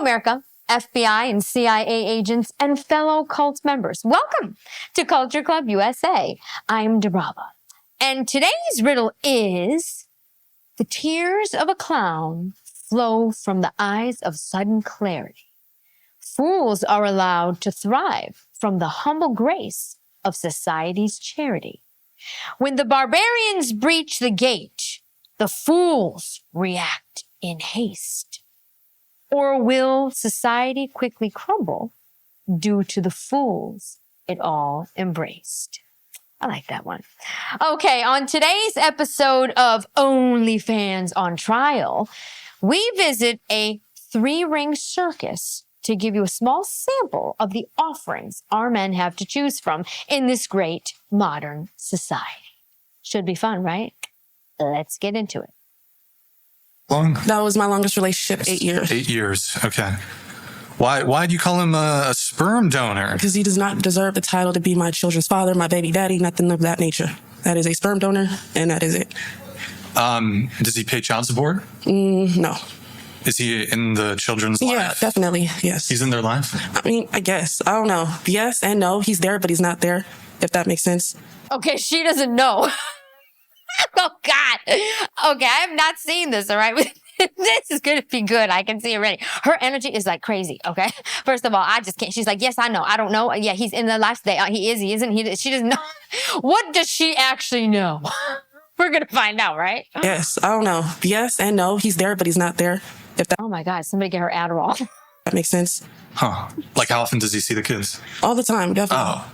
America, FBI and CIA agents, and fellow cult members. Welcome to Culture Club USA. I'm DiBRAVA. And today's riddle is, the tears of a clown flow from the eyes of sudden clarity. Fools are allowed to thrive from the humble grace of society's charity. When the barbarians breach the gate, the fools react in haste. Or will society quickly crumble due to the fools it all embraced? I like that one. Okay, on today's episode of OnlyFans on Trial, we visit a 3-ring circus to give you a small sample of the offerings our men have to choose from in this great modern society. Should be fun, right? Let's get into it. Long? That was my longest relationship, 8 years. 8 years, okay. Why do you call him a sperm donor? Because he does not deserve the title to be my children's father, my baby daddy, nothing of that nature. That is a sperm donor, and that is it. Does he pay child support? No. Is he in the children's life? Yeah, definitely, yes. He's in their life? I mean, I guess. I don't know. Yes and no. He's there, but he's not there, if that makes sense. Okay, she doesn't know. Oh, God. Okay, I have not seen this, all right? This is going to be good. I can see already. Her energy is like crazy, okay? First of all, I just can't. She's like, yes, I know. I don't know. Yeah, he's in the life. He is, he isn't. She doesn't know. What does she actually know? We're going to find out, right? Yes, I don't know. Yes and no. He's there, but he's not there. If that Oh, my God. Somebody get her Adderall. makes sense. Huh. Like how often does he see the kids? All the time, definitely. Oh.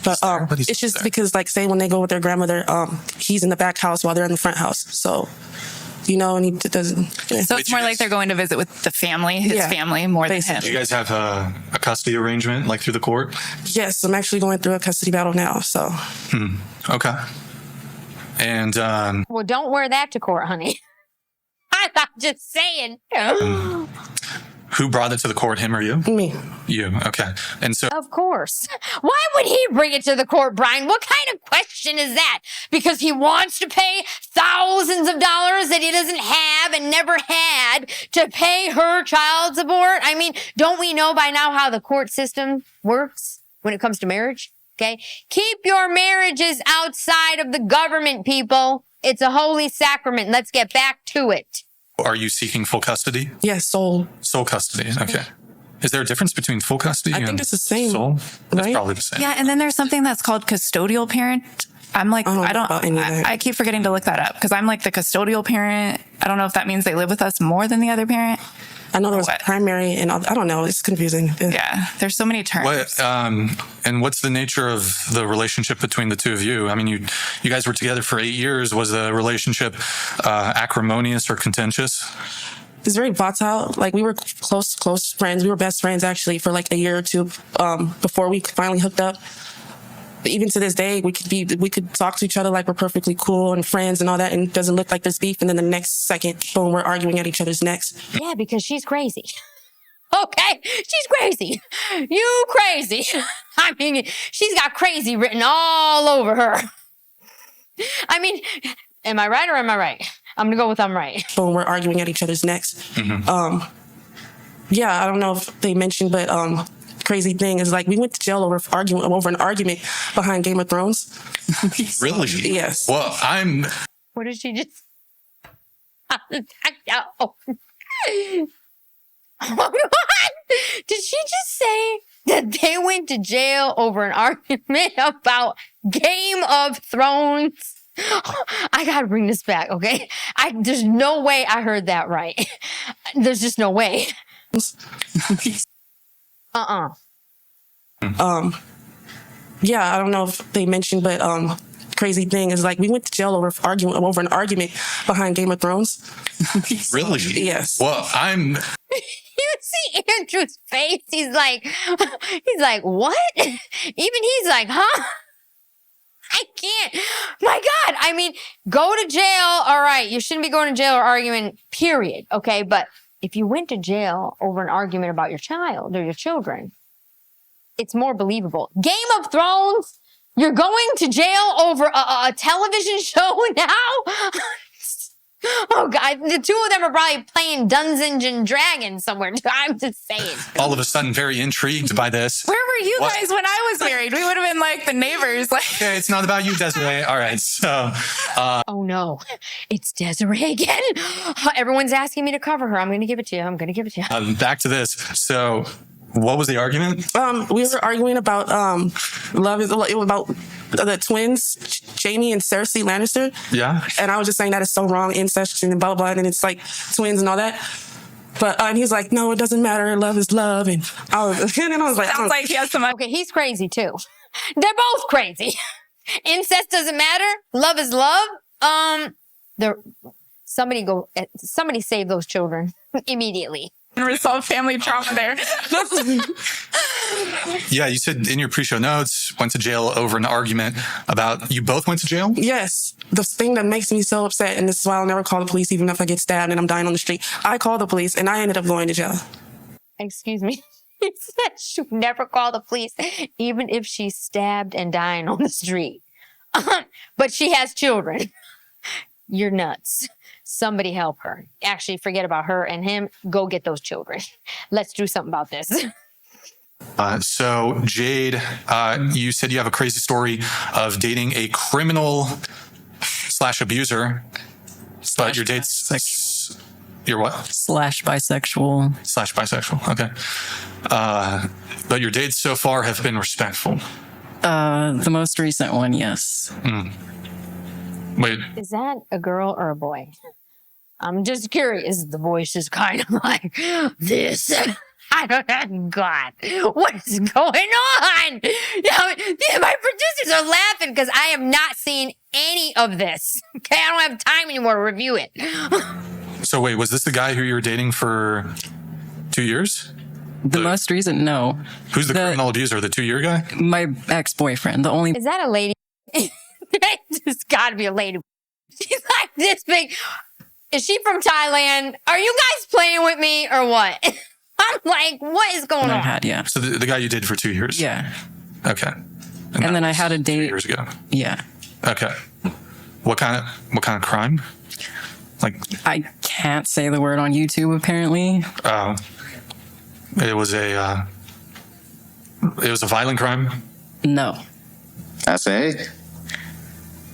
But he's it's just there. because, like, say when they go with their grandmother, he's in the back house while they're in the front house. So, you know, and he doesn't. Yeah. So it's more like they're going to visit with the family, his family, more than him. Do you guys have a custody arrangement, like through the court? Yes, I'm actually going through a custody battle now. So, Okay. And Well, don't wear that to court, honey. I'm just saying. who brought it to the court, him or you? me. You, okay. And so Of course. Why would he bring it to the court, Brian? What kind of question is that? Because he wants to pay thousands of dollars that he doesn't have and never had to pay her child support? I mean, don't we know by now how the court system works when it comes to marriage? Okay? Keep your marriages outside of the government, people. It's a holy sacrament. Let's get back to it. are you seeking full custody? Yes, sole. Sole custody, okay. Is there a difference between full custody I and think it's the same, sole? That's right? probably the same. Yeah, and then there's something that's called custodial parent. I'm like, I keep forgetting to look that up because I'm like the custodial parent. I don't know if that means they live with us more than the other parent. I know there was primary and all, I don't know. It's confusing. Yeah, there's so many terms. What, and what's the nature of the relationship between the two of you? I mean, you guys were together for 8 years. Was the relationship acrimonious or contentious? It's very volatile. Like we were close friends. We were best friends actually for like a year or two before we finally hooked up. But even to this day, we could talk to each other like we're perfectly cool and friends and all that, and it doesn't look like there's beef. And then the next second, boom, we're arguing at each other's necks. Yeah, because she's crazy. Okay, she's crazy. You crazy. I mean, she's got crazy written all over her. I mean, am I right or am I right? I'm gonna go with I'm right. Boom, we're arguing at each other's necks. Mm-hmm. Yeah, I don't know if they mentioned, but crazy thing is like we went to jail over an argument behind Game of Thrones. Really? Yes. Well, What did she just? What? Did she just say that they went to jail over an argument about Game of Thrones? I gotta bring this back, okay? There's no way I heard that right. There's just no way. Yeah, I don't know if they mentioned, but crazy thing is like we went to jail over an argument behind Game of Thrones. really? Yes. Well, You see Andrew's face. He's like, what? Even he's like, huh? I can't. My God. I mean, go to jail. All right. You shouldn't be going to jail or arguing, period. Okay. But if you went to jail over an argument about your child or your children, it's more believable. Game of Thrones, you're going to jail over a television show now? Oh God, the two of them are probably playing Dungeons and Dragons somewhere. I'm just saying. All of a sudden, very intrigued by this. Where were you guys when I was married? We would have been like the neighbors. Like, Okay, it's not about you, Desiree. All right, so Oh no, it's Desiree again. Everyone's asking me to cover her. I'm going to give it to you. I'm going to give it to you. back to this. So, what was the argument? We were arguing about love is it was about the twins, Jamie and Cersei Lannister. Yeah. And I was just saying that is so wrong, incest and blah blah, and it's like twins and all that. But and he's like, no, it doesn't matter. Love is love, and I was like, sounds like he has some. Okay, he's crazy too. They're both crazy. Incest doesn't matter. Love is love. Somebody save those children immediately. Resolve family trauma there. Yeah, you said in your pre-show notes, went to jail over an argument about, you both went to jail? Yes. The thing that makes me so upset, and this is why I'll never call the police even if I get stabbed and I'm dying on the street. I called the police and I ended up going to jail. Excuse me. He said she'd never call the police, even if she's stabbed and dying on the street. But she has children. You're nuts. Somebody help her. Actually, forget about her and him. Go get those children. Let's do something about this. So, Jade, you said you have a crazy story of dating a criminal / abuser, but your dates... You're what? / bisexual. / bisexual, okay. But your dates so far have been respectful. The most recent one, yes. Wait, Is that a girl or a boy? I'm just curious. The voice is kind of like this. I don't know. God, what is going on? My producers are laughing because I have not seen any of this. Okay, I don't have time anymore to review it. so wait, was this the guy who you were dating for 2 years? The most recent, no. Who's the criminal abuser? The 2-year guy? My ex-boyfriend. The only Is that a lady? It's got to be a lady. She's like this big. Is she from Thailand? Are you guys playing with me or what? I'm like, what is going I on? had, yeah. So the guy you dated for 2 years? Yeah. Okay. And then I had a 2 date. years ago. Yeah. Okay. What kind of crime? Like, I can't say the word on YouTube, apparently. it was a violent crime? No. I say.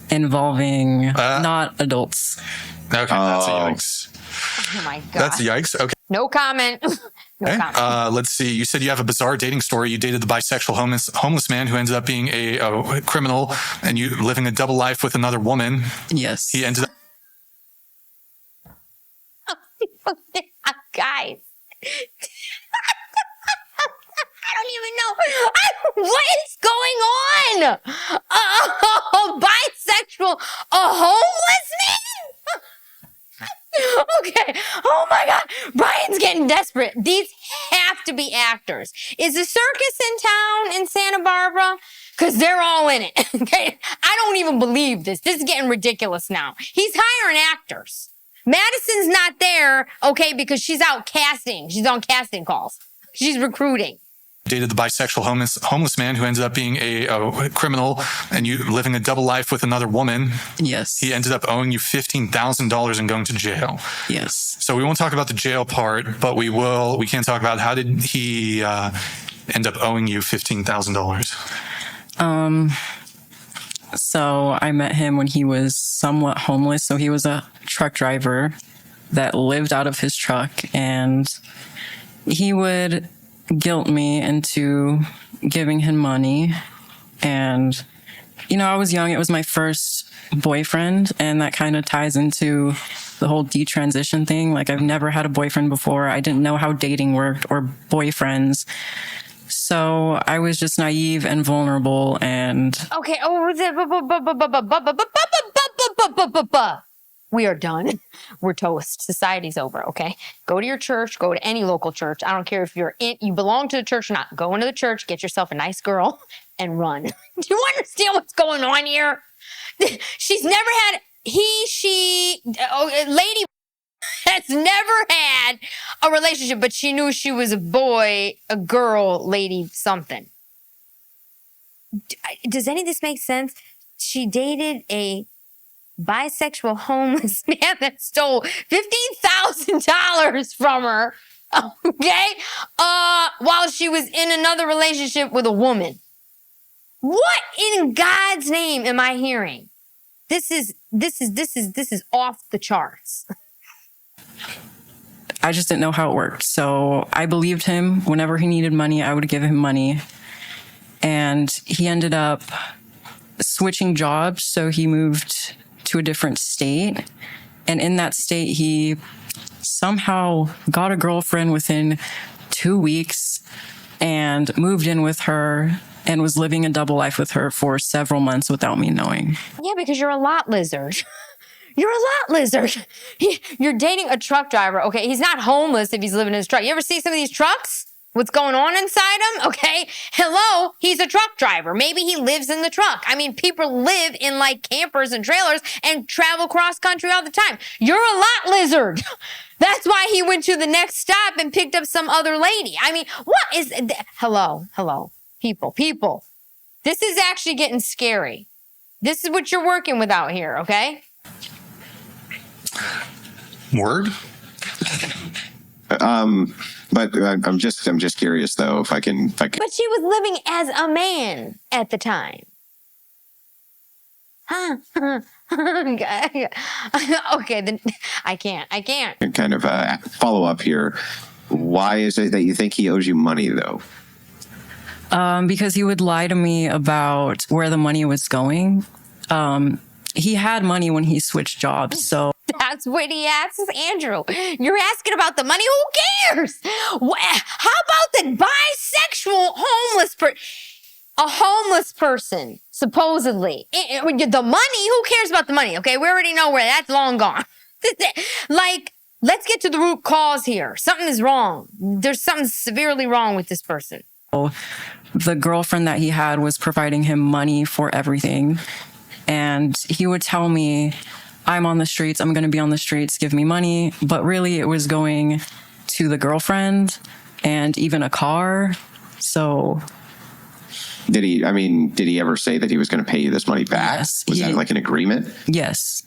Involving not adults. Okay, that's a yikes. Oh my God. That's a yikes. Okay. No comment. No Okay. comment. Let's see. You said you have a bizarre dating story. You dated the bisexual homeless man who ended up being a criminal, and you living a double life with another woman. Yes. He ended up. Guys. I don't even know. What is going on? A bisexual, a homeless man? Okay. Oh my God. Brian's getting desperate. These have to be actors. Is the circus in town in Santa Barbara? Because they're all in it. Okay. I don't even believe this. This is getting ridiculous now. He's hiring actors. Madison's not there, okay, because she's out casting. She's on casting calls. She's recruiting. Dated the bisexual homeless man who ended up being a criminal, and you living a double life with another woman. Yes. He ended up owing you $15,000 and going to jail. Yes. So we won't talk about the jail part, but we will. We can talk about how did he end up owing you $15,000. So I met him when he was somewhat homeless. So he was a truck driver that lived out of his truck, and he would guilt me into giving him money. And, you know, I was young. It was my first boyfriend, and that kind of ties into the whole detransition thing. Like, I've never had a boyfriend before. I didn't know how dating worked or boyfriends. So I was just naive and vulnerable, and... Okay, we are done. We're toast. Society's over, okay? Go to your church. Go to any local church. I don't care if you belong to the church or not. Go into the church, get yourself a nice girl, and run. Do you understand what's going on here? She's never had... lady has never had a relationship, but she knew she was a boy, a girl, lady, something. Does any of this make sense? She dated a bisexual homeless man that stole $15,000 from her, okay, while she was in another relationship with a woman. What in God's name am I hearing? This is off the charts. I just didn't know how it worked. So I believed him. Whenever he needed money, I would give him money. And he ended up switching jobs. So he moved to a different state. And in that state, he somehow got a girlfriend within 2 weeks and moved in with her and was living a double life with her for several months without me knowing. Yeah, because you're a lot lizard. You're a lot lizard. You're dating a truck driver. Okay, he's not homeless if he's living in his truck. You ever see some of these trucks? What's going on inside them? Okay, hello, he's a truck driver. Maybe he lives in the truck. I mean, people live in like campers and trailers and travel cross country all the time. You're a lot lizard. That's why he went to the next stop and picked up some other lady. I mean, what is, hello, people. This is actually getting scary. This is what you're working with out here, okay? Word? But I'm just curious though if I can. But she was living as a man at the time. Huh? Okay, then I can't. Kind of follow up here. Why is it that you think he owes you money though? Because he would lie to me about where the money was going. He had money when he switched jobs, so. That's what he asks Andrew. You're asking about the money? Who cares? How about the bisexual homeless person? A homeless person, supposedly. The money? Who cares about the money? Okay, we already know where that's long gone. Like, let's get to the root cause here. Something is wrong. There's something severely wrong with this person. The girlfriend that he had was providing him money for everything. And he would tell me, I'm on the streets, I'm going to be on the streets, give me money. But really, it was going to the girlfriend and even a car. So. Did he ever say that he was going to pay you this money back? Yes. Was that like an agreement? Yes.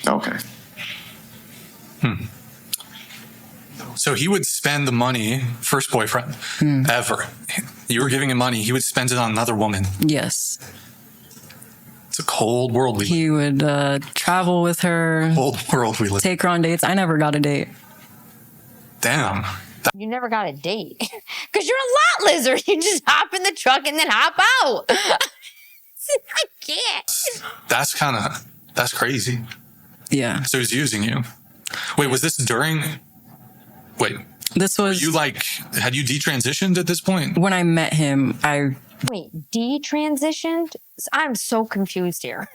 Okay. So he would spend the money, first boyfriend, ever. You were giving him money, he would spend it on another woman. Yes. It's a cold world we live in. He would travel with her. Cold world we live in. Take her on dates. I never got a date. Damn. You never got a date. Because you're a lot lizard. You just hop in the truck and then hop out. I can't. That's crazy. Yeah. So he's using you. Wait, was this during? Wait. This was. Had you detransitioned at this point? When I met him, Wait, detransitioned? I'm so confused here.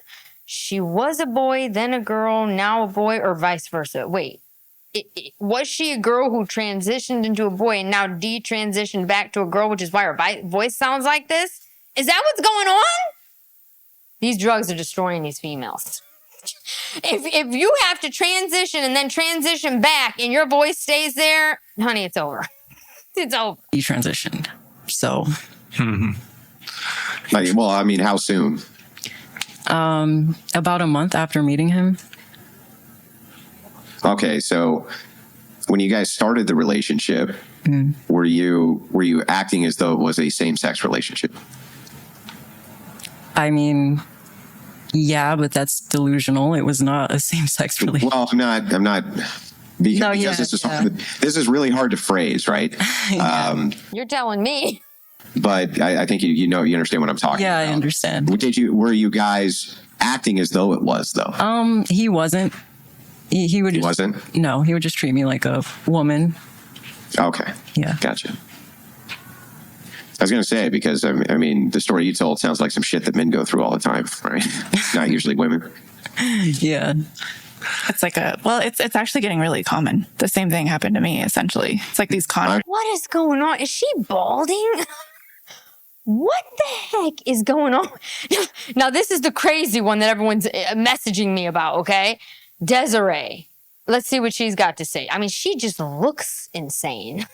She was a boy, then a girl, now a boy, or vice versa. Wait, was she a girl who transitioned into a boy and now detransitioned back to a girl, which is why her voice sounds like this? Is that what's going on? These drugs are destroying these females. If you have to transition and then transition back and your voice stays there, honey, it's over. It's over. He transitioned. So. Well, I mean, how soon? About a month after meeting him. Okay, so when you guys started the relationship, were you acting as though it was a same-sex relationship? I mean, yeah, but that's delusional. It was not a same-sex relationship. Well, I'm not. Because this is really hard to phrase, right? Yeah. You're telling me. But I think you understand what I'm talking about. Yeah, I understand. Were you guys acting as though it was though? He wasn't. He would. He wasn't? No, he would just treat me like a woman. Okay. Yeah. Gotcha. I was going to say, because I mean, the story you told sounds like some shit that men go through all the time, right? Not usually women. Yeah. It's like it's actually getting really common. The same thing happened to me, essentially. It's like these What is going on? Is she balding? What the heck is going on? Now, this is the crazy one that everyone's messaging me about, okay? Desiree. Let's see what she's got to say. I mean, she just looks insane.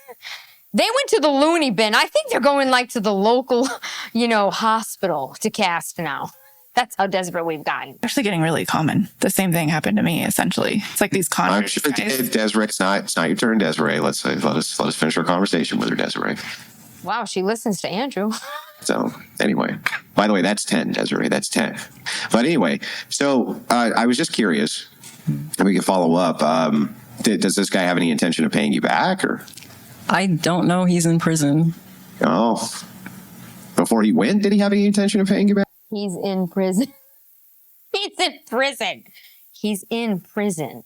They went to the loony bin. I think they're going like to the local, hospital to cast now. That's how desperate we've gotten. Actually getting really common. The same thing happened to me, essentially. It's like these I'm converts. sure Desiree, it's not your turn, Desiree. Let us finish our conversation with her, Desiree. Wow, she listens to Andrew. So anyway, by the way, that's 10, Desiree. That's 10. But anyway, so I was just curious, and we can follow up. Does this guy have any intention of paying you back, or? I don't know. He's in prison. Oh, before he went, did he have any intention of paying you back? He's in prison. He's in prison. He's in prison.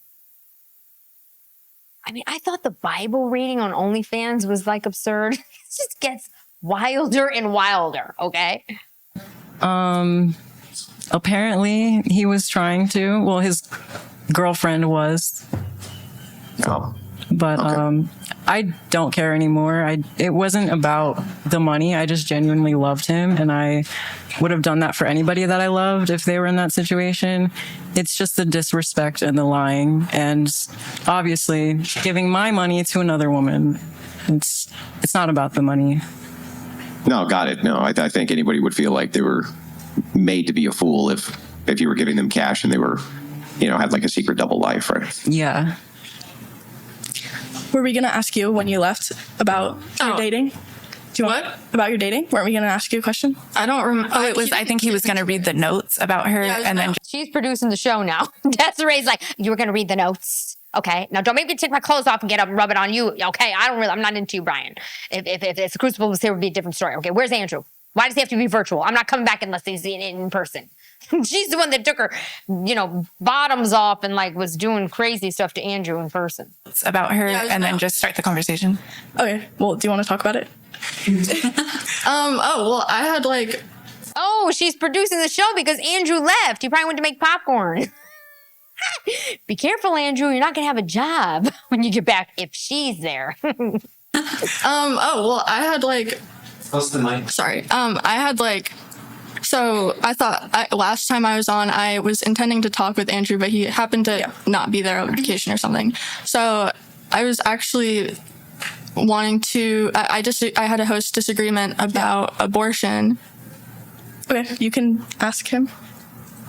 I mean, I thought the Bible reading on OnlyFans was like absurd. It just gets wilder and wilder, okay? Apparently he was trying to. Well, his girlfriend was. Oh. But Okay. I don't care anymore. It wasn't about the money. I just genuinely loved him, and I would have done that for anybody that I loved if they were in that situation. It's just the disrespect and the lying, and obviously giving my money to another woman. It's not about the money. No, got it. No, I think anybody would feel like they were made to be a fool if you were giving them cash and they were, had like a secret double life, right? Yeah. Were we going to ask you when you left about your dating? Do you want about your dating? Weren't we going to ask you a question? I don't remember. Oh, it was, I think he was going to read the notes about her and then. She's producing the show now. Desiree's like, you were going to read the notes. Okay. Now don't make me take my clothes off and get up and rub it on you. Okay. I'm not into you, Brian. If it's the Crucible was here, it would be a different story. Okay. Where's Andrew? Why does he have to be virtual? I'm not coming back unless he's in person. She's the one that took her, bottoms off and like was doing crazy stuff to Andrew in person. About her and then just start the conversation. Okay. Well, do you want to talk about it? I had like... Oh, she's producing the show because Andrew left. He probably went to make popcorn. Be careful, Andrew. You're not going to have a job when you get back if she's there. I had like... Close the mic. Sorry. I had like... So I thought last time I was on, I was intending to talk with Andrew, but he happened to not be there on vacation or something. So I was actually wanting to, I had a host disagreement about abortion. Okay, you can ask him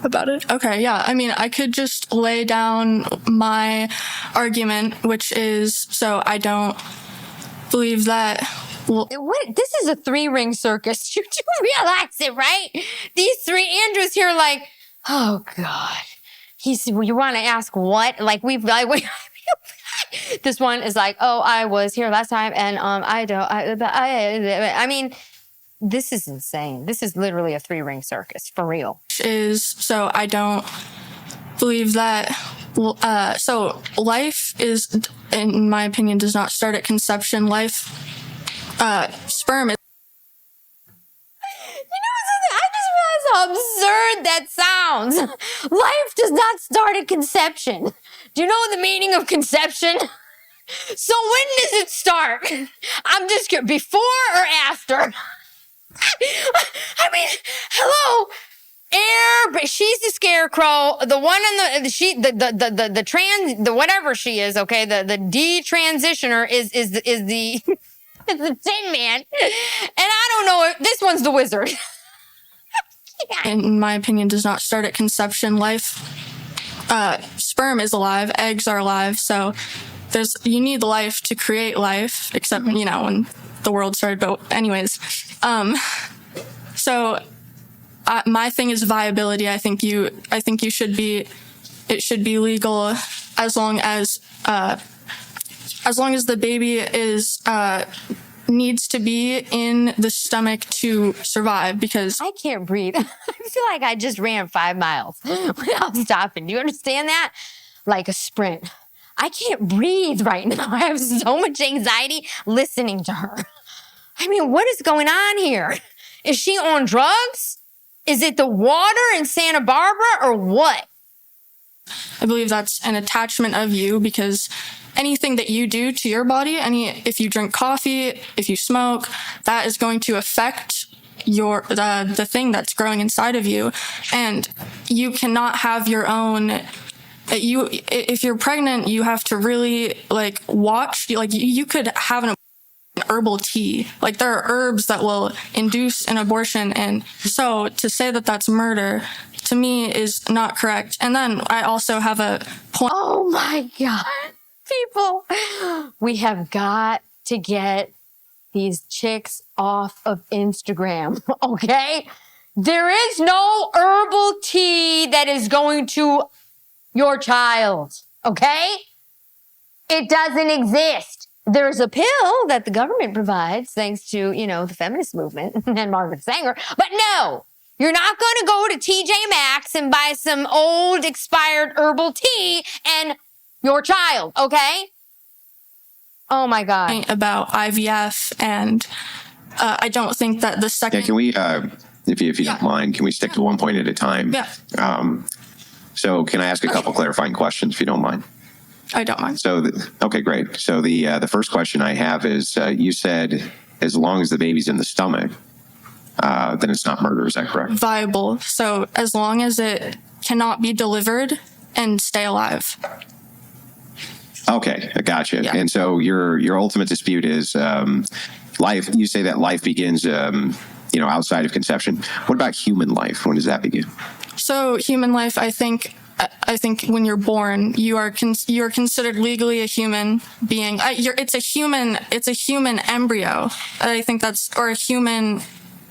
about it. Okay, yeah. I mean, I could just lay down my argument, which is, so I don't believe that... Well, what? This is a 3-ring circus. You do realize it, right? These 3 Andrews here, like, oh God. You want to ask what? Like this one is like, oh, I was here last time, and I mean, this is insane. This is literally a 3-ring circus for real. So I don't believe that. So life is, in my opinion, does not start at conception. Sperm is... I just realized how absurd that sounds. Life does not start at conception. Do you know the meaning of conception? So when does it start? I'm just curious, before or after? I mean, hello. She's the scarecrow. The one in the whatever she is, okay, the detransitioner is the the Tin Man. And I don't know, this one's the wizard. In my opinion, does not start at conception. Sperm is alive, eggs are alive, so you need life to create life, except, when the world started, but anyways. My thing is viability. I think it should be legal as long as the baby needs to be in the stomach to survive, because I can't breathe. I feel like I just ran 5 miles without stopping. Do you understand that? Like a sprint. I can't breathe right now. I have so much anxiety listening to her. I mean, what is going on here? Is she on drugs? Is it the water in Santa Barbara or what? I believe that's an attachment of you, because anything that you do to your body, if you drink coffee, if you smoke, that is going to affect the thing that's growing inside of you. And you cannot have your own... if you're pregnant, you have to really watch. You could have an herbal tea. Like, there are herbs that will induce an abortion. And so to say that that's murder, to me, is not correct. And then I also have a point. Oh my God. People, we have got to get these chicks off of Instagram, okay? There is no herbal tea that is going to your child, okay? It doesn't exist. There's a pill that the government provides thanks to, you know, the feminist movement and Margaret Sanger. But no, you're not going to go to TJ Maxx and buy some old expired herbal tea and your child, okay? Oh my God. About IVF, and I don't think that the second... Yeah, can we, if you don't mind, can we stick to one point at a time? Yeah. So can I ask a couple clarifying questions if you don't mind? I don't mind. So, okay, great. So the first question I have is, you said as long as the baby's in the stomach, then it's not murder. Is that correct? Viable. So as long as it cannot be delivered and stay alive. Okay, I gotcha. Yeah. And so your ultimate dispute is life. You say that life begins, outside of conception. What about human life? When does that begin? So human life, I think when you're born, you are considered legally a human being. It's a human embryo. I think that's, or a human.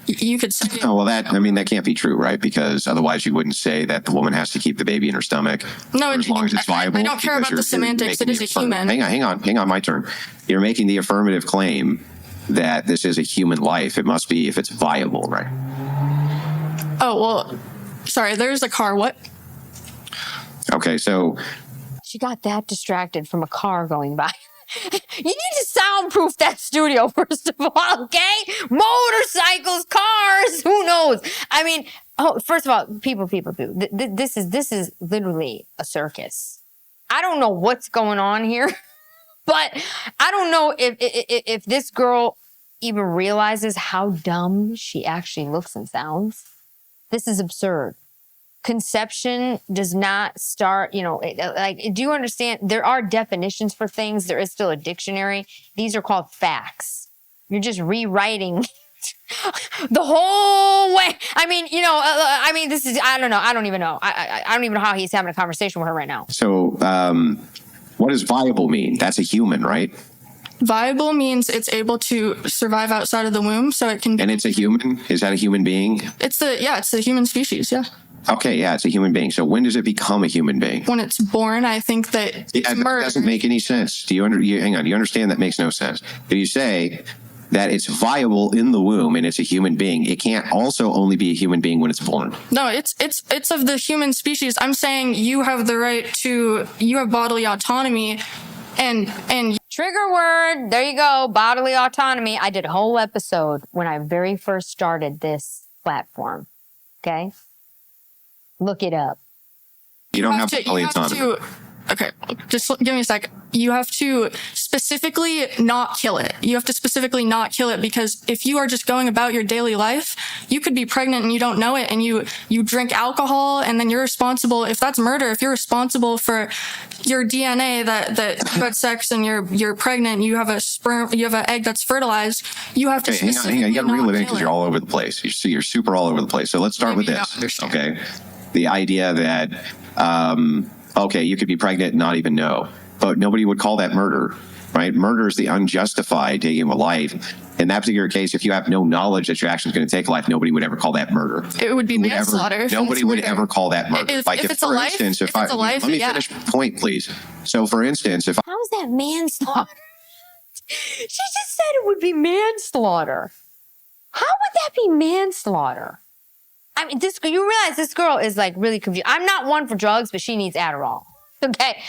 You could say. Oh, well, that can't be true, right? Because otherwise you wouldn't say that the woman has to keep the baby in her stomach. No, as long as it's viable. I don't care about the semantics. It is a human. Hang on, my turn. You're making the affirmative claim that this is a human life. It must be if it's viable, right? Oh, well, sorry, there's a car. What? Okay, so. She got that distracted from a car going by. You need to soundproof that studio, first of all, okay? Motorcycles, cars, who knows? I mean, first of all, people. This is literally a circus. I don't know what's going on here, but I don't know if this girl even realizes how dumb she actually looks and sounds. This is absurd. Conception does not start, do you understand? There are definitions for things. There is still a dictionary. These are called facts. You're just rewriting the whole way. This is, I don't know. I don't even know. I don't even know how he's having a conversation with her right now. So, what does viable mean? That's a human, right? Viable means it's able to survive outside of the womb, so it can. And it's a human? Is that a human being? It's the human species, yeah. Okay, yeah, it's a human being. So when does it become a human being? When it's born, I think that it's murder. That doesn't make any sense. Do you understand that makes no sense? If you say that it's viable in the womb and it's a human being, it can't also only be a human being when it's born. No, it's of the human species. I'm saying you have the right to, you have bodily autonomy, and trigger word, there you go, bodily autonomy. I did a whole episode when I very first started this platform, okay? Look it up. You don't have bodily autonomy. Okay, just give me a sec. You have to specifically not kill it. You have to specifically not kill it, because if you are just going about your daily life, you could be pregnant and you don't know it, and you drink alcohol, and then you're responsible. If that's murder, if you're responsible for your DNA that you had sex and you're pregnant, you have a sperm, you have an egg that's fertilized, you have to hang on. You got to reel it in because you're all over the place. You're super all over the place. So let's start with this. Okay, the idea that okay, you could be pregnant and not even know, but nobody would call that murder, right? Murder is the unjustified taking of a life. In that particular case, if you have no knowledge that your action is going to take life, nobody would ever call that murder. It would be manslaughter. Nobody would ever call that murder. If it's a life, let me finish my point, please. So, for instance, how is that manslaughter? She just said it would be manslaughter. How would that be manslaughter? I mean, you realize this girl is like really confused. I'm not one for drugs, but she needs Adderall. Okay?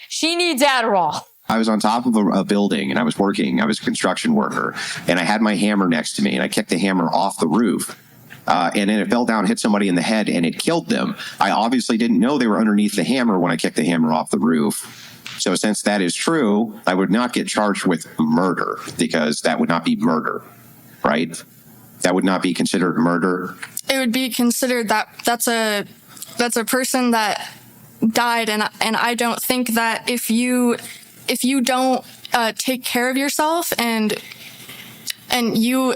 She needs Adderall. I was on top of a building and I was working. I was a construction worker and I had my hammer next to me and I kicked the hammer off the roof. And then it fell down, hit somebody in the head, and it killed them. I obviously didn't know they were underneath the hammer when I kicked the hammer off the roof. So since that is true, I would not get charged with murder, because that would not be murder, right? That would not be considered murder. It would be considered that's a person that died, and I don't think that if you don't take care of yourself and and you're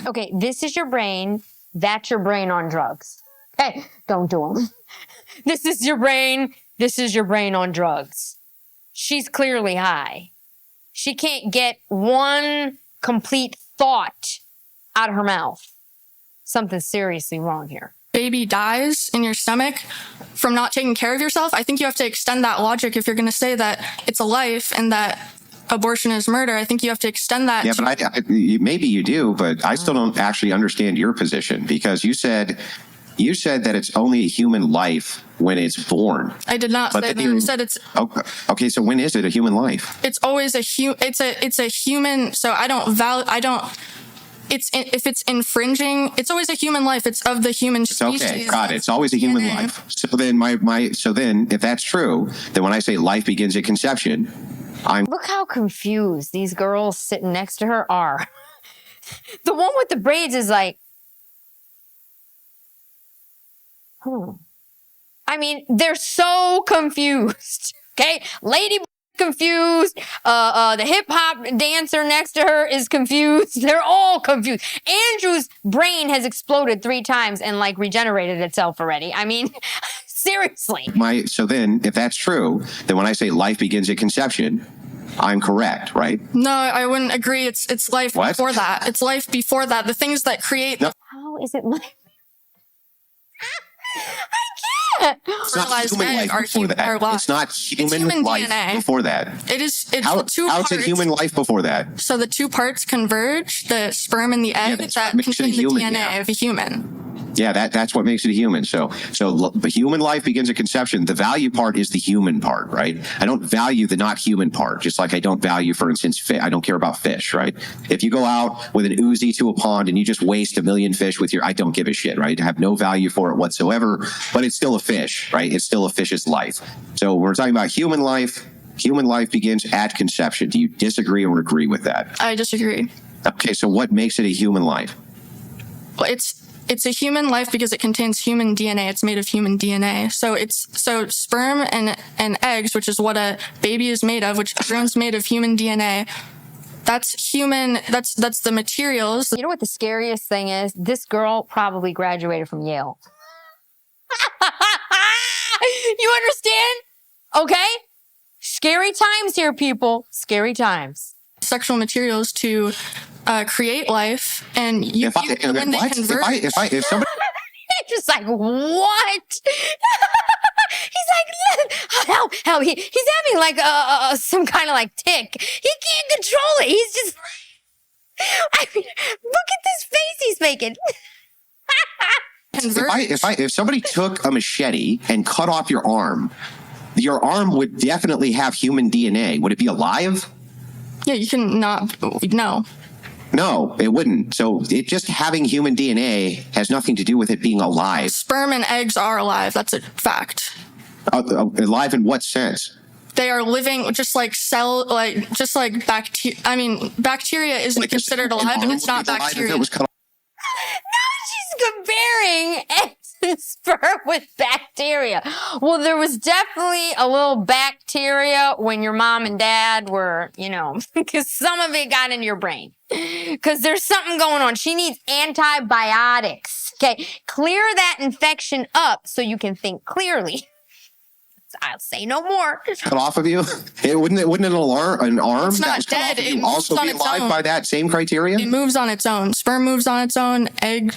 Okay, this is your brain. That's your brain on drugs. Okay, don't do them. This is your brain. This is your brain on drugs. She's clearly high. She can't get one complete thought out of her mouth. Something's seriously wrong here. baby dies in your stomach from not taking care of yourself, I think you have to extend that logic if you're going to say that it's a life and that abortion is murder. I think you have to extend that. Yeah, but maybe you do, but I still don't actually understand your position, because you said that it's only a human life when it's born. I did not say that. I said it's okay. So when is it a human life? It's always it's a human. So if it's infringing, it's always a human life. It's of the human species. Okay, got it. It's always a human life. So then if that's true, then when I say life begins at conception, Look how confused these girls sitting next to her are. The one with the braids is like, I mean, they're so confused. Okay, lady confused. The hip hop dancer next to her is confused. They're all confused. Andrew's brain has exploded 3 times and like regenerated itself already. I mean, seriously. So then, if that's true, then when I say life begins at conception, I'm correct, right? No, I wouldn't agree. It's life before that. It's life before that. The things that create. No. How is it life? I can't. It's not human life before that. It's not human life DNA. Before that. It's how, the two how parts. is it human life before that? So the two parts converge, the sperm and the egg, that contain the DNA of a human. Yeah, that's what makes it a human. So the human life begins at conception. The value part is the human part, right? I don't value the not human part, just like I don't value, for instance, fish. I don't care about fish, right? If you go out with an Uzi to a pond and you just waste 1 million fish with I don't give a shit, right? I have no value for it whatsoever, but it's still a fish, right? It's still a fish's life. So we're talking about human life. Human life begins at conception. Do you disagree or agree with that? I disagree. Okay, so what makes it a human life? Well, it's a human life because it contains human DNA. It's made of human DNA. So sperm and eggs, which is what a baby is made of, which everyone's made of human DNA. That's human. That's the materials. You know what the scariest thing is? This girl probably graduated from Yale. You understand? Okay? Scary times here, people. Scary times. Sexual materials to create life, and when they convert. If somebody just like, what? He's like, help, he's having like some kind of like tick. He can't control it. He's just, I mean, look at this face he's making. If somebody took a machete and cut off your arm would definitely have human DNA. Would it be alive? Yeah, you can not. No. No, it wouldn't. So it just having human DNA has nothing to do with it being alive. Sperm and eggs are alive. That's a fact. Alive in what sense? They are living, just like bacteria. I mean, bacteria isn't considered alive, and it's not bacteria. Now she's comparing eggs and sperm with bacteria. Well, there was definitely a little bacteria when your mom and dad were, because some of it got in your brain. Because there's something going on. She needs antibiotics. Okay, clear that infection up so you can think clearly. I'll say no more. Cut off of you? Wouldn't an arm it's that not was cut dead. off of It you also be alive by that same criteria? It moves on its own. Sperm moves on its own.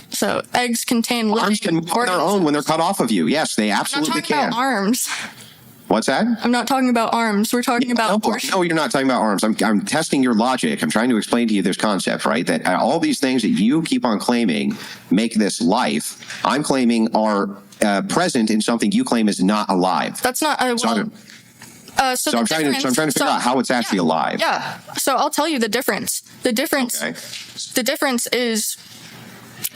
So eggs contain living arms can move on their own when they're cut off of you. Yes, they absolutely can. I'm not talking about arms. What's that? I'm not talking about arms. We're talking about abortion. No, you're not talking about arms. I'm testing your logic. I'm trying to explain to you this concept, right? That all these things that you keep on claiming make this life, I'm claiming are present in something you claim is not alive. That's not. So I'm trying to figure out how it's actually alive. Yeah. So I'll tell you the difference. The difference is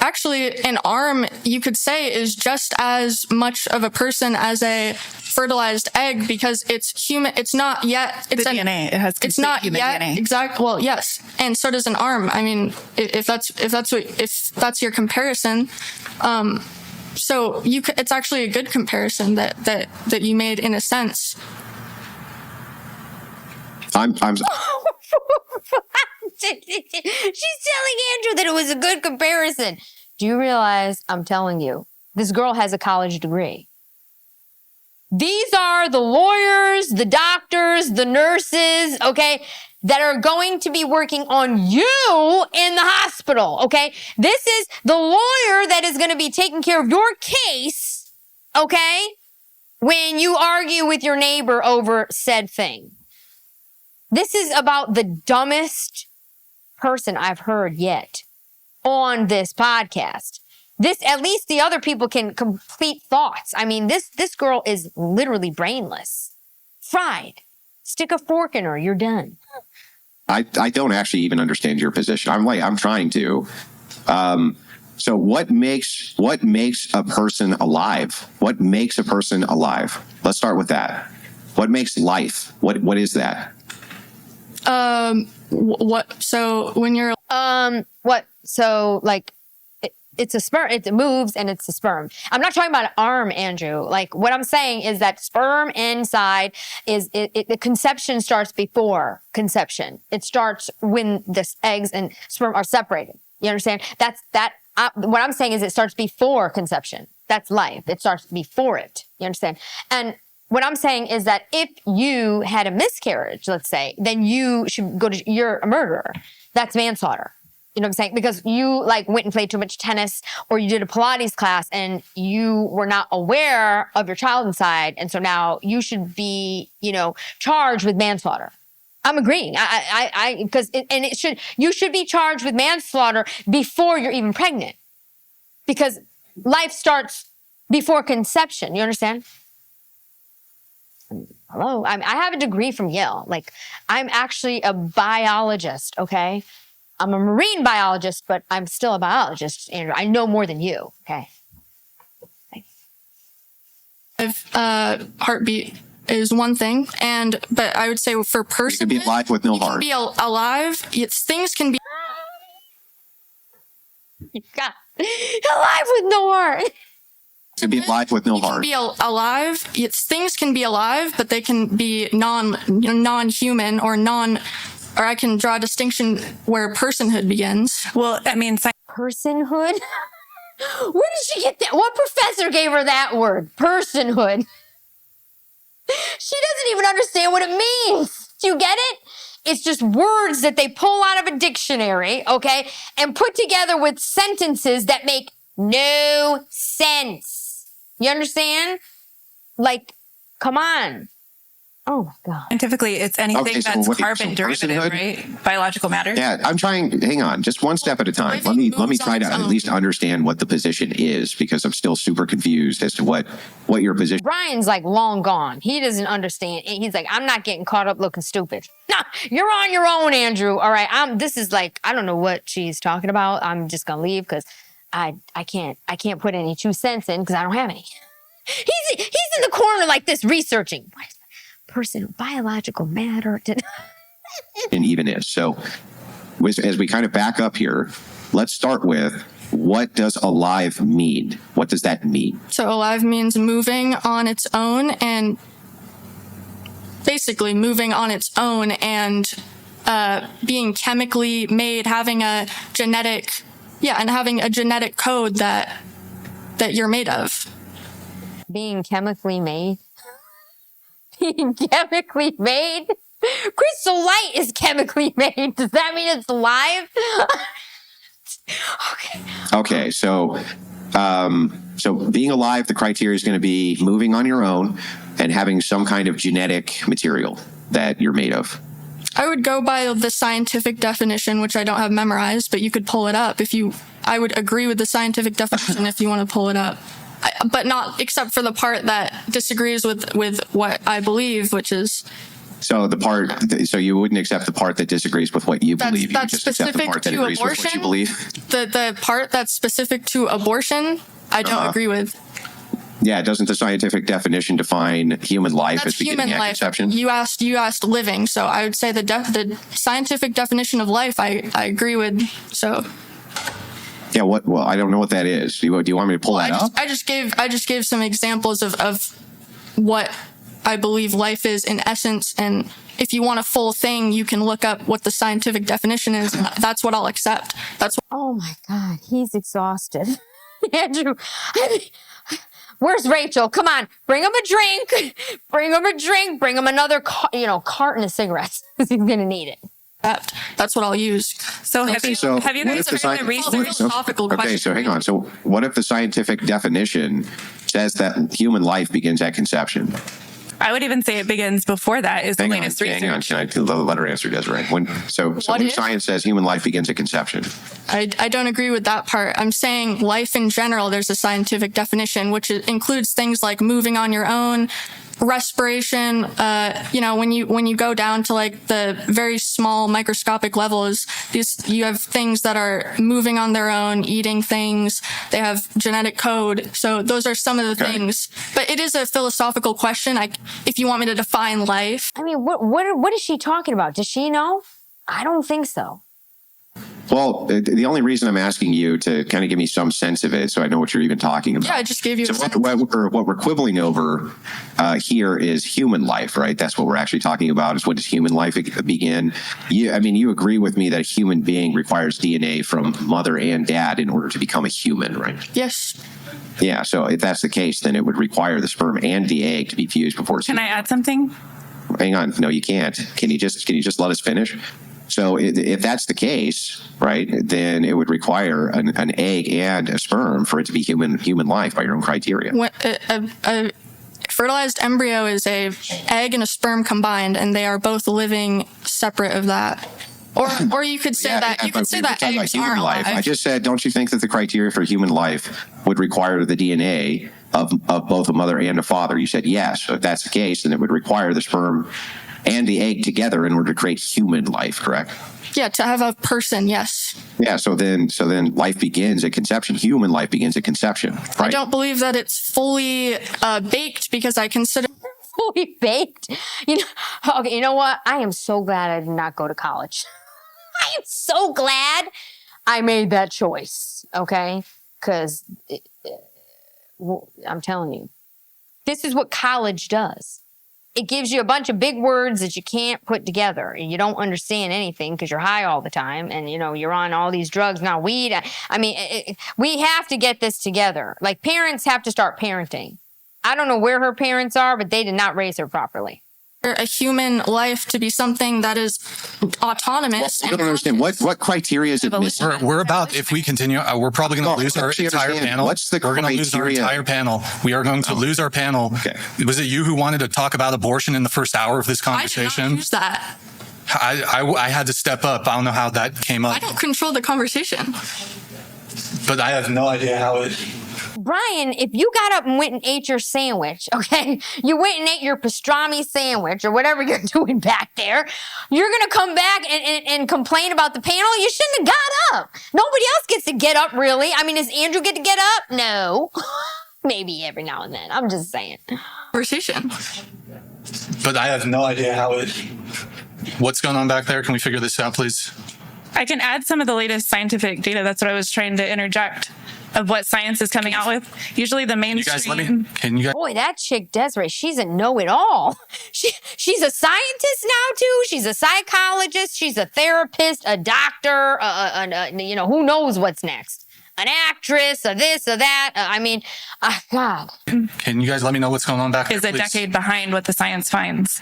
actually an arm, you could say, is just as much of a person as a fertilized egg, because it's human. It's not yet. It's DNA. It has. It's not human yet DNA. Exactly. Well, yes, and so does an arm. I mean, if that's your comparison. So it's actually a good comparison that you made in a sense. I'm telling Andrew that it was a good comparison. Do you realize I'm telling you, this girl has a college degree? These are the lawyers, the doctors, the nurses, okay, that are going to be working on you in the hospital, okay? This is the lawyer that is going to be taking care of your case, okay, when you argue with your neighbor over said thing. This is about the dumbest person I've heard yet on this podcast. This, at least the other people can complete thoughts. I mean, this girl is literally brainless. Fried. Stick a fork in her, you're done. I don't actually even understand your position. I'm trying to. So what makes a person alive? What makes a person alive? Let's start with that. What makes life? What is that? What? So when you're What? So like, it's a sperm. It moves and it's a sperm. I'm not talking about an arm, Andrew. Like what I'm saying is that sperm inside is the conception starts before conception. It starts when the eggs and sperm are separated. You understand? What I'm saying is it starts before conception. That's life. It starts before it. You understand? And what I'm saying is that if you had a miscarriage, let's say, then you should you're a murderer. That's manslaughter. You know what I'm saying? Because you like went and played too much tennis or you did a Pilates class and you were not aware of your child inside. And so now you should be, charged with manslaughter. I'm agreeing. You should be charged with manslaughter before you're even pregnant because life starts before conception. You understand? Hello. I have a degree from Yale. Like I'm actually a biologist. Okay. I'm a marine biologist, but I'm still a biologist, Andrew. I know more than you, okay? Heartbeat is one thing, but I would say for person, you can be alive with no heart. Be alive. Things can be alive with no heart. To be alive with no heart. Be alive. Things can be alive, but they can be non-human or Or I can draw a distinction where personhood begins. Well, I mean, personhood? Where did she get that? What professor gave her that word? Personhood. She doesn't even understand what it means. Do you get it? It's just words that they pull out of a dictionary, okay, and put together with sentences that make no sense. You understand? Like, come on. Oh my God. Scientifically, it's anything that's carbon derivative, right? Biological matter. Yeah, I'm trying. Hang on, just one step at a time. Let me try to at least understand what the position is because I'm still super confused as to what your position. Brian's like long gone. He doesn't understand. He's like, I'm not getting caught up looking stupid. Nah, you're on your own, Andrew. All right, this is like, I don't know what she's talking about. I'm just gonna leave because I can't put any 2 cents in because I don't have any. He's in the corner like this researching. What is person biological matter and even is. So as we kind of back up here, let's start with what does alive mean? What does that mean? So alive means moving on its own and basically moving on its own and being chemically made, having a genetic code that you're made of. Being chemically made? Being chemically made? Crystal light is chemically made. Does that mean it's alive? Okay. So being alive, the criteria is going to be moving on your own and having some kind of genetic material that you're made of. I would go by the scientific definition, which I don't have memorized, but you could pull it up I would agree with the scientific definition if you want to pull it up. But not except for the part that disagrees with what I believe, which is. So so you wouldn't accept the part that disagrees with what you believe. You that's just accept the part that agrees with what you believe. The part that's specific to abortion, I don't agree with. Yeah, doesn't the scientific definition define human life as beginning at conception? You asked living, so I would say the scientific definition of life I agree with. So. Yeah, well, I don't know what that is. Do you want me to pull that up? I just gave some examples of what I believe life is in essence. And if you want a full thing, you can look up what the scientific definition is. That's what I'll accept. That's what Oh my God, he's exhausted. Andrew, where's Rachel? Come on, bring him a drink. Bring him a drink. Bring him another, carton of cigarettes because he's gonna need it. That's what I'll use. So have you guys done the research? Okay, so hang on. So what if the scientific definition says that human life begins at conception? I would even say it begins before that. Is the latest research. Hang on. Can I let her answer, Desiree? When science says human life begins at conception. I don't agree with that part. I'm saying life in general, there's a scientific definition, which includes things like moving on your own, respiration. When you go down to like the very small microscopic levels, you have things that are moving on their own, eating things. They have genetic code. So those are some of the things. But it is a philosophical question. If you want me to define life. I mean, what is she talking about? Does she know? I don't think so. Well, the only reason I'm asking you to kind of give me some sense of it, so I know what you're even talking about. Yeah, I just gave you. So what we're quibbling over here is human life, right? That's what we're actually talking about. Is what does human life begin? You agree with me that a human being requires DNA from mother and dad in order to become a human, right? Yes. Yeah. So if that's the case, then it would require the sperm and the egg to be fused before it's. Can I add something? Hang on. No, you can't. Can you just let us finish? So if that's the case, right, then it would require an egg and a sperm for it to be human life by your own criteria. A fertilized embryo is a egg and a sperm combined, and they are both living separate of that. Or you could say that eggs aren't alive. I just said, don't you think that the criteria for human life would require the DNA of both a mother and a father? You said yes. So if that's the case, then it would require the sperm and the egg together in order to create human life, correct? Yeah, to have a person, yes. Yeah, so then life begins at conception. Human life begins at conception, right? I don't believe that it's fully baked because I consider fully baked. Okay, you know what? I am so glad I did not go to college. I am so glad I made that choice, okay? Because I'm telling you, this is what college does. It gives you a bunch of big words that you can't put together, and you don't understand anything because you're high all the time, and you're on all these drugs now, weed. I mean, we have to get this together. Like, parents have to start parenting. I don't know where her parents are, but they did not raise her properly. A human life to be something that is autonomous. I don't understand what criteria is it missing? We're about, if we continue, we're probably going to lose our entire panel. We're going to lose our entire panel. We are going to lose our panel. Okay. Was it you who wanted to talk about abortion in the first hour of this conversation? I did not use that. I had to step up. I don't know how that came up. I don't control the conversation. But I have no idea how it. Brian, if you got up and went and ate your sandwich, okay, you went and ate your pastrami sandwich or whatever you're doing back there, you're going to come back and complain about the panel? You shouldn't have got up. Nobody else gets to get up, really. I mean, does Andrew get to get up? No. Maybe every now and then. I'm just saying. Conversation. But I have no idea how it. What's going on back there? Can we figure this out, please? I can add some of the latest scientific data. That's what I was trying to interject of what science is coming out with. Usually the mainstream. Boy, that chick Desiree, she's a know-it-all. She's a scientist now too. She's a psychologist. She's a therapist, a doctor. Who knows what's next? An actress, a this, or that. God. Can you guys let me know what's going on back there, Is a decade behind what the science finds.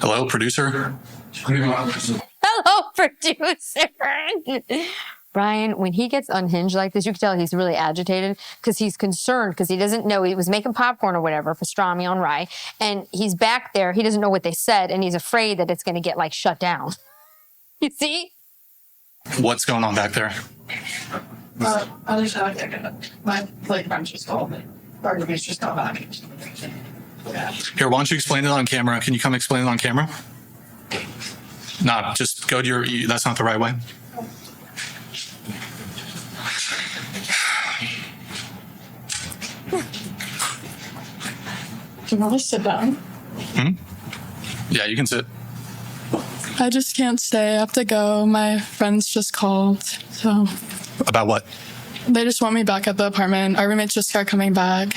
Hello, producer. Hello, producer. Brian, when he gets unhinged like this, you can tell he's really agitated because he's concerned because he doesn't know. He was making popcorn or whatever, pastrami on rye, and he's back there. He doesn't know what they said, and he's afraid that it's going to get shut down. You see? What's going on back there? I just my friends just called me. Arguments just got back. Yeah. Here, why don't you explain it on camera? Can you come explain it on camera? No, just go to that's not the right way. Can I sit down? Yeah, you can sit. I just can't stay. I have to go. My friends just called. So. About what? They just want me back at the apartment. Our roommates just are coming back.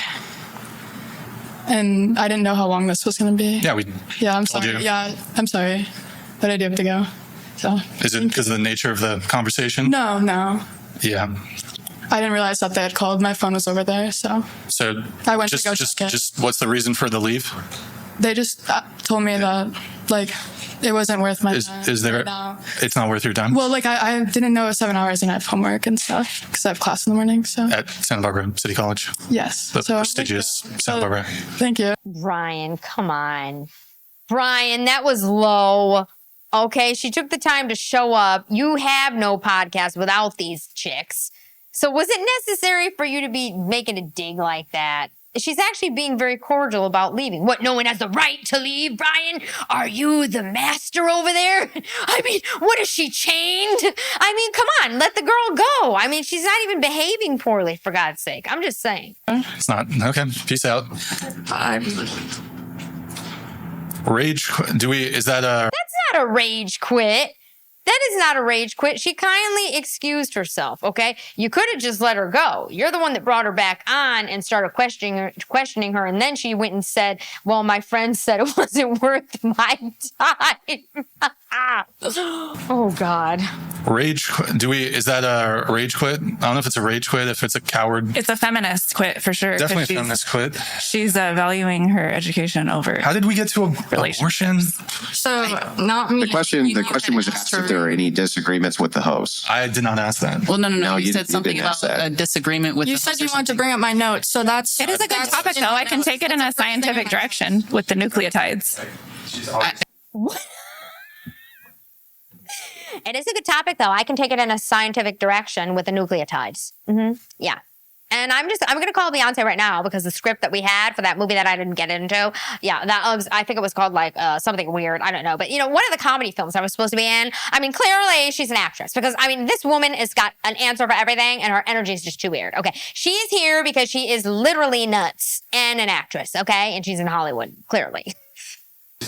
and I didn't know how long this was going to be. Yeah, I'm told sorry. you. Yeah, I'm sorry, but I do have to go. So Is it because of the nature of the conversation? no, Yeah. I didn't realize that they had called. My phone was over there, so So I went just, to go just, check it. just what's the reason for the leave? They just told me that like it wasn't worth my time. Is there? right now. It's not worth your time. Well, like I didn't know it was 7 hours and I have homework and stuff because I have class in the morning. So At Santa Barbara City College, yes, the so prestigious Santa Barbara. Thank you. Brian, come on. Brian, that was low. Okay, she took the time to show up. You have no podcast without these chicks. So was it necessary for you to be making a dig like that? She's actually being very cordial about leaving. What, no one has the right to leave, Brian? Are you the master over there? I mean, what is she chained? I mean, come on, let the girl go. I mean, she's not even behaving poorly, for God's sake. I'm just saying. It's not okay. Peace out. Rage. Is that a? That's not a rage quit. That is not a rage quit. She kindly excused herself, okay? You could have just let her go. You're the one that brought her back on and started questioning her, and then she went and said, well, my friend said it wasn't worth my time. Oh, God. Rage. Is that a rage quit? I don't know if it's a rage quit, if it's a coward. It's a feminist quit for sure. Definitely a feminist quit. She's valuing her education over. How did we get to abortion? So not me. The question was asked if there are any disagreements with the host. I did not ask that. Well, no. You You said didn't something ask about that. a disagreement with. You the said host you or wanted to something. bring up my notes, so that's. It is a good topic, though. I can take it in a scientific direction with the nucleotides. It is a good topic, though. I can take it in a scientific direction with the nucleotides. Yeah. And I'm going to call Beyonce right now because the script that we had for that movie that I didn't get into, I think it was called like something weird. I don't know. But, one of the comedy films I was supposed to be in, I mean, clearly she's an actress because, this woman has got an answer for everything and her energy is just too weird. Okay. She is here because she is literally nuts and an actress. Okay. And she's in Hollywood, clearly.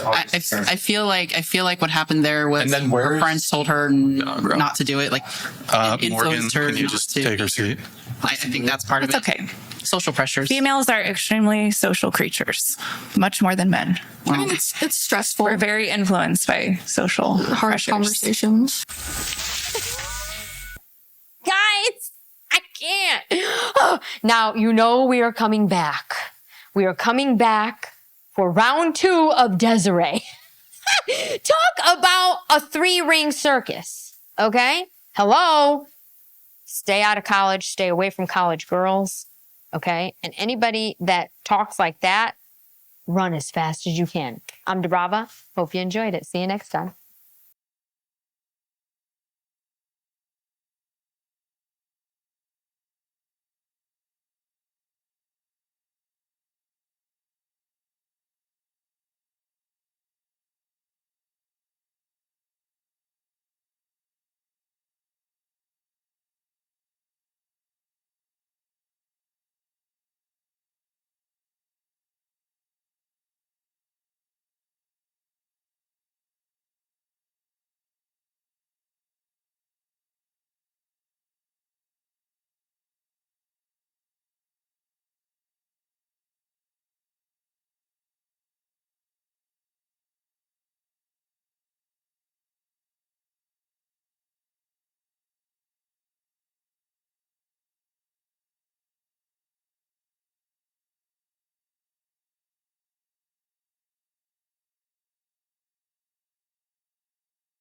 I feel like what happened there was And then her friends told her not to do it. Like Morgan, influenced her can you not just to. take her seat? I think that's part of It's it. okay. Social pressures. Females are extremely social creatures, much more than men. I mean, it's stressful. We're very influenced by social Hard pressures. conversations. Guys, I can't. Now, we are coming back. We are coming back for round 2 of Desiree. Talk about a 3-ring circus, okay? Hello? Stay out of college. Stay away from college girls, okay? And anybody that talks like that, run as fast as you can. I'm DiBRAVA. Hope you enjoyed it. See you next time.